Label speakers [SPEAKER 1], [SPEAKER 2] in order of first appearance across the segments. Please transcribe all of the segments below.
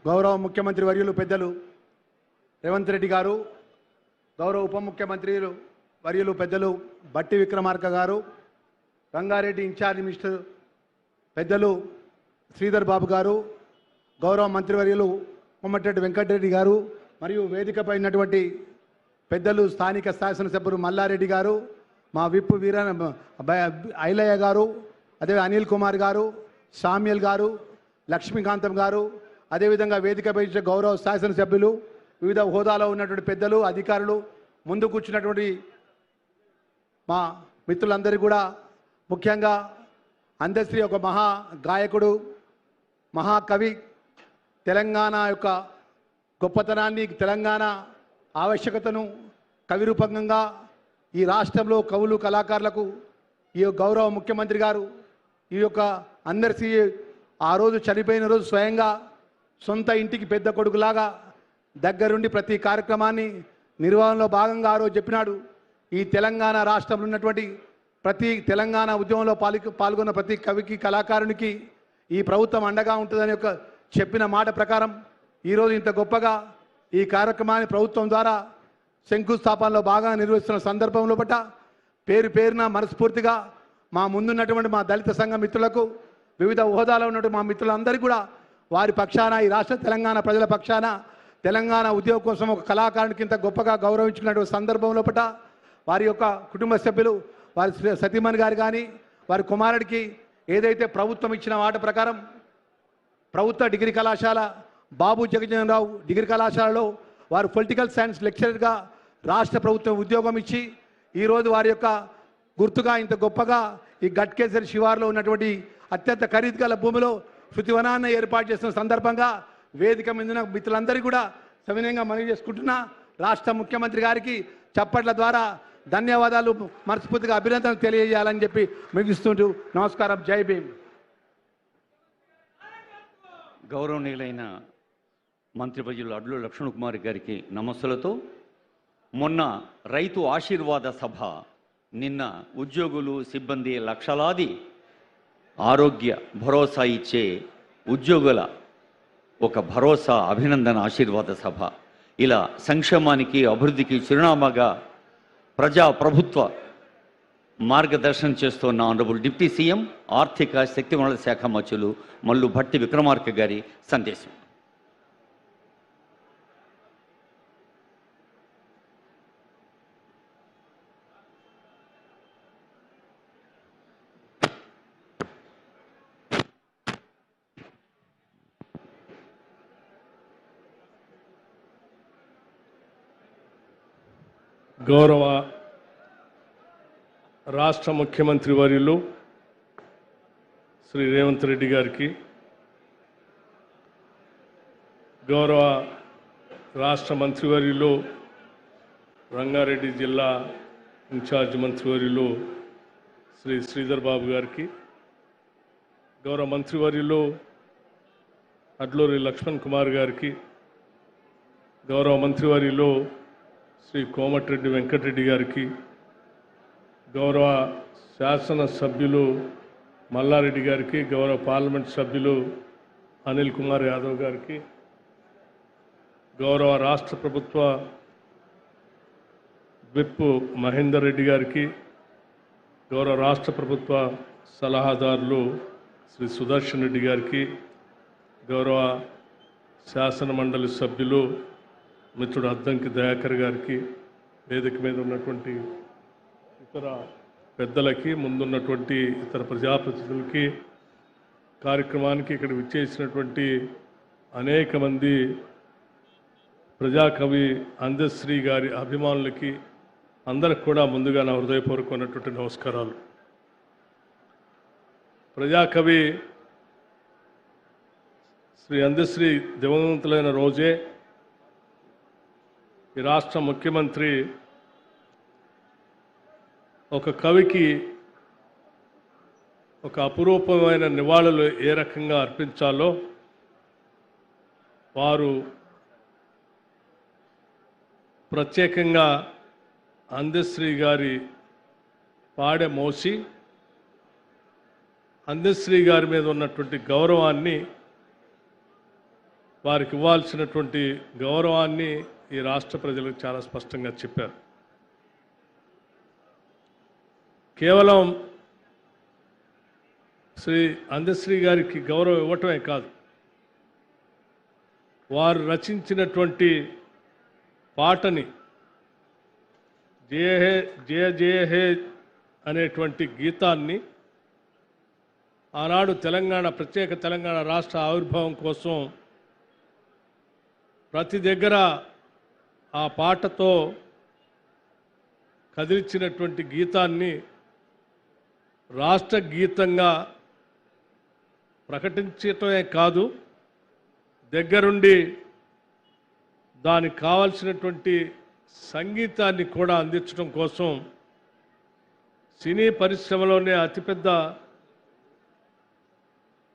[SPEAKER 1] గౌరవ ముఖ్యమంత్రి వర్యులు పెద్దలు రేవంత్ రెడ్డి గారు, గౌరవ ఉప ముఖ్యమంత్రి వర్యులు పెద్దలు బట్టి విక్రమార్క గారు, రంగారెడ్డి ఇన్ఛార్జ్ మినిస్టర్ పెద్దలు శ్రీధర్ బాబు గారు, గౌరవ మంత్రివర్యులు కోమటిరెడ్డి వెంకటరెడ్డి గారు, మరియు వేదికపై ఉన్నటువంటి పెద్దలు స్థానిక శాసనసభ్యులు మల్లారెడ్డి గారు, మా విప్ ఐలయ్య గారు, అదే అనిల్ కుమార్ గారు, సామ్యల్ గారు, లక్ష్మీకాంతం గారు, అదేవిధంగా వేదికపై గౌరవ శాసనసభ్యులు, వివిధ హోదాలో ఉన్నటువంటి పెద్దలు, అధికారులు, ముందు కూర్చున్నటువంటి మా మిత్రులందరికీ కూడా, ముఖ్యంగా అందశ్రీ ఒక మహా గాయకుడు, మహాకవి, తెలంగాణ యొక్క గొప్పతనాన్ని, తెలంగాణ ఆవశ్యకతను కవి రూపకంగా ఈ రాష్ట్రంలో కవులు కళాకారులకు ఈ గౌరవ ముఖ్యమంత్రి గారు ఈ యొక్క అందరికీ ఆ రోజు చనిపోయిన రోజు స్వయంగా సొంత ఇంటికి పెద్ద కొడుకులాగా దగ్గరుండి ప్రతి కార్యక్రమాన్ని నిర్వహణలో భాగంగా ఆ రోజు చెప్పినాడు. ఈ తెలంగాణ రాష్ట్రంలో ఉన్నటువంటి ప్రతి తెలంగాణ ఉద్యమంలో పాల్గొన్న ప్రతి కవికి కళాకారునికి ఈ ప్రభుత్వం అండగా ఉంటుందని ఒక చెప్పిన మాట ప్రకారం ఈరోజు ఇంత గొప్పగా ఈ కార్యక్రమాన్ని ప్రభుత్వం ద్వారా శంకుస్థాపనలో బాగా నిర్వహిస్తున్న సందర్భంలో పట్ల పేరున మనస్ఫూర్తిగా మా ముందున్నటువంటి మా దళిత సంఘ మిత్రులకు, వివిధ హోదాలో ఉన్నటువంటి మా మిత్రులందరికీ కూడా వారి పక్షాన, ఈ రాష్ట్ర తెలంగాణ ప్రజల పక్షాన, తెలంగాణ ఉద్యోగం కోసం ఒక కళాకారునికి ఇంత గొప్పగా గౌరవించుకున్నటువంటి సందర్భంలో పట్ల వారి యొక్క కుటుంబ సభ్యులు, వారి సతీమణి గారు కానీ వారి కుమారుడికి ఏదైతే ప్రభుత్వం ఇచ్చిన మాట ప్రకారం ప్రభుత్వ డిగ్రీ కళాశాల బాబు జగజ్జనరావు డిగ్రీ కళాశాలలో వారు పొలిటికల్ సైన్స్ లెక్చరర్గా రాష్ట్ర ప్రభుత్వం ఉద్యోగం ఇచ్చి ఈరోజు వారి యొక్క గుర్తుగా ఇంత గొప్పగా ఈ గట్కేసరి శివార్లో ఉన్నటువంటి అత్యంత ఖరీదు గల భూమిలో శృతివనాన్ని ఏర్పాటు చేస్తున్న సందర్భంగా వేదిక మీద మిత్రులందరికీ కూడా సవినయంగా మనవి చేసుకుంటున్నా. రాష్ట్ర ముఖ్యమంత్రి గారికి చప్పట్ల ద్వారా ధన్యవాదాలు, మనస్ఫూర్తిగా అభినందనలు తెలియజేయాలని చెప్పి ముగిస్తుంటూ నమస్కారం. జై భీమ్.
[SPEAKER 2] గౌరవనీయులైన మంత్రివర్యులు అడ్లు లక్ష్మణ్ కుమార్ గారికి నమస్సులతో, మొన్న రైతు ఆశీర్వాద సభ, నిన్న ఉద్యోగులు సిబ్బంది లక్షలాది ఆరోగ్య భరోసా ఇచ్చే ఉద్యోగుల ఒక భరోసా అభినందన ఆశీర్వాద సభ, ఇలా సంక్షేమానికి అభివృద్ధికి చిరునామాగా ప్రభుత్వ మార్గదర్శనం చేస్తున్న ఆనరబుల్ డిప్యూటీ సీఎం ఆర్థిక శక్తి వనరుల శాఖ మంత్రులు మల్లు భట్టి విక్రమార్క గారి సందేశం.
[SPEAKER 3] గౌరవ రాష్ట్ర ముఖ్యమంత్రి వర్యులు శ్రీ రేవంత్ రెడ్డి గారికి, గౌరవ రాష్ట్ర మంత్రివర్యులు రంగారెడ్డి జిల్లా ఇన్ఛార్జ్ మంత్రివర్యులు శ్రీ శ్రీధర్ బాబు గారికి, గౌరవ మంత్రివర్యులు అడ్లూరి లక్ష్మణ్ కుమార్ గారికి, గౌరవ మంత్రివర్యులు శ్రీ కోమటిరెడ్డి వెంకటరెడ్డి గారికి, గౌరవ శాసన సభ్యులు మల్లారెడ్డి గారికి, గౌరవ పార్లమెంట్ సభ్యులు అనిల్ కుమార్ యాదవ్ గారికి, గౌరవ రాష్ట్ర ప్రభుత్వ విప్ మహేందర్ రెడ్డి గారికి, గౌరవ రాష్ట్ర ప్రభుత్వ సలహాదారులు శ్రీ సుదర్శన్ రెడ్డి గారికి, గౌరవ శాసన మండలి సభ్యులు మిత్రుడు అద్దంకి దయాకర్ గారికి, వేదిక మీద ఉన్నటువంటి ఇతర పెద్దలకి, ముందున్నటువంటి ఇతర ప్రజాప్రతినిధులకి, కార్యక్రమానికి ఇక్కడ విచ్చేసినటువంటి అనేక మంది ప్రజాకవి అందశ్రీ గారి అభిమానులకి అందరికి కూడా ముందుగా నా హృదయపూర్వకమైనటువంటి నమస్కారాలు. ప్రజాకవి శ్రీ అందశ్రీ దివంగతులైన రోజే ఈ రాష్ట్ర ముఖ్యమంత్రి ఒక కవికి ఒక అపురూపమైన నివాళులు ఏ రకంగా అర్పించాలో వారు ప్రత్యేకంగా అందశ్రీ గారి పాడె మోసి అందశ్రీ గారి మీద ఉన్నటువంటి గౌరవాన్ని వారికి ఇవ్వాల్సినటువంటి గౌరవాన్ని ఈ రాష్ట్ర ప్రజలకు చాలా స్పష్టంగా చెప్పారు. కేవలం శ్రీ అందశ్రీ గారికి గౌరవం ఇవ్వటమే కాదు, వారు రచించినటువంటి పాటని జయ హే జయ జయ హే అనేటువంటి గీతాన్ని ఆనాడు ప్రత్యేక తెలంగాణ రాష్ట్ర ఆవిర్భావం కోసం ప్రతి దగ్గర ఆ పాటతో కదిలించినటువంటి గీతాన్ని రాష్ట్ర గీతంగా ప్రకటించటమే కాదు, దగ్గరుండి దానికి కావాల్సినటువంటి సంగీతాన్ని కూడా అందించడం కోసం సినీ పరిశ్రమలోనే అతిపెద్ద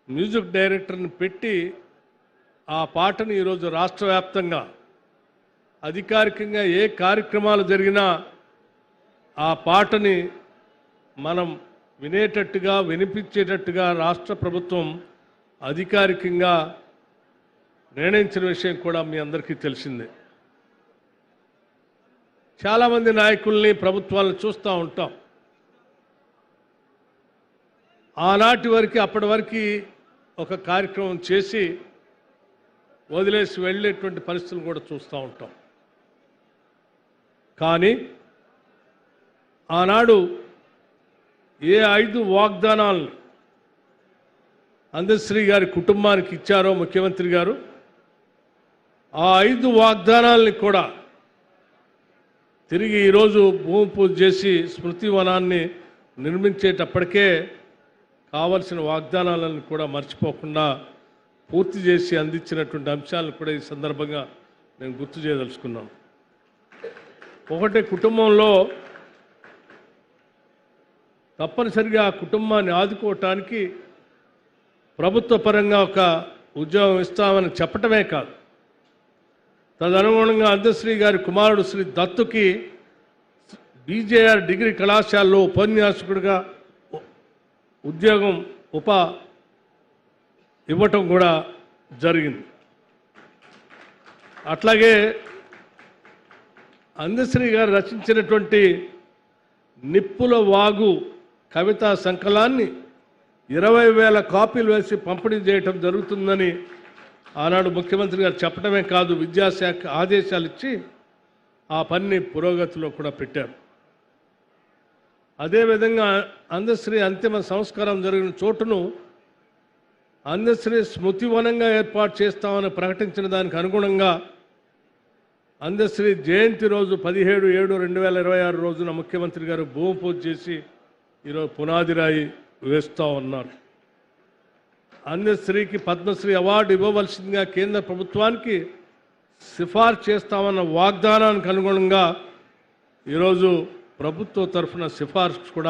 [SPEAKER 3] మ్యూజిక్ డైరెక్టర్ని పెట్టి ఆ పాటను ఈరోజు రాష్ట్ర వ్యాప్తంగా అధికారికంగా ఏ కార్యక్రమాలు జరిగినా ఆ పాటని మనం వినేటట్టుగా వినిపించేటట్టుగా రాష్ట్ర ప్రభుత్వం అధికారికంగా నిర్ణయించిన విషయం కూడా మీ అందరికీ తెలిసిందే. చాలామంది నాయకుల్ని ప్రభుత్వాలను చూస్తూ ఉంటాం. ఆనాటి వరకు అప్పటి వరకు ఒక కార్యక్రమం చేసి వదిలేసి వెళ్ళేటువంటి పరిస్థితులు కూడా చూస్తూ ఉంటాం. కానీ ఆనాడు ఏ 5 వాగ్దానాలను అందశ్రీ గారి కుటుంబానికి ఇచ్చారో ముఖ్యమంత్రి గారు, ఆ 5 వాగ్దానాలని కూడా తిరిగి ఈరోజు భూమి పూజ చేసి స్మృతి వనాన్ని నిర్మించేటప్పటికే కావలసిన వాగ్దానాలను కూడా మర్చిపోకుండా పూర్తి చేసి అందించినటువంటి అంశాలను కూడా ఈ సందర్భంగా నేను గుర్తు చేయదలుచుకున్నాను. ఒకటి, కుటుంబంలో తప్పనిసరిగా ఆ కుటుంబాన్ని ఆదుకోవటానికి ప్రభుత్వ పరంగా ఒక ఉద్యోగం ఇస్తామని చెప్పటమే కాదు, తదనుగుణంగా అందశ్రీ గారి కుమారుడు శ్రీ దత్తుకి బీజేఆర్ డిగ్రీ కళాశాలలో ఉపన్యాసకుడిగా ఉద్యోగం ఇవ్వటం కూడా జరిగింది. అట్లాగే అందశ్రీ గారు రచించినటువంటి నిప్పుల వాగు కవితా సంకలాన్ని 20,000 కాపీలు వేసి పంపిణీ చేయటం జరుగుతుందని ఆనాడు ముఖ్యమంత్రి గారు చెప్పడమే కాదు, విద్యాశాఖ ఆదేశాలు ఇచ్చి ఆ పని పురోగతిలో కూడా పెట్టారు. అదేవిధంగా అందశ్రీ అంతిమ సంస్కారం జరిగిన చోటును అందశ్రీ స్మృతివనంగా ఏర్పాటు చేస్తామని ప్రకటించిన దానికి అనుగుణంగా అందశ్రీ జయంతి రోజు 17/7/2026 రోజున ముఖ్యమంత్రి గారు భూమి పూజ చేసి ఈరోజు పునాది రాయి వేస్తూ ఉన్నారు. అందశ్రీకి పద్మశ్రీ అవార్డు ఇవ్వవలసిందిగా కేంద్ర ప్రభుత్వానికి సిఫార్సు చేస్తామన్న వాగ్దానానికి అనుగుణంగా ఈరోజు ప్రభుత్వం తరఫున సిఫార్సు కూడా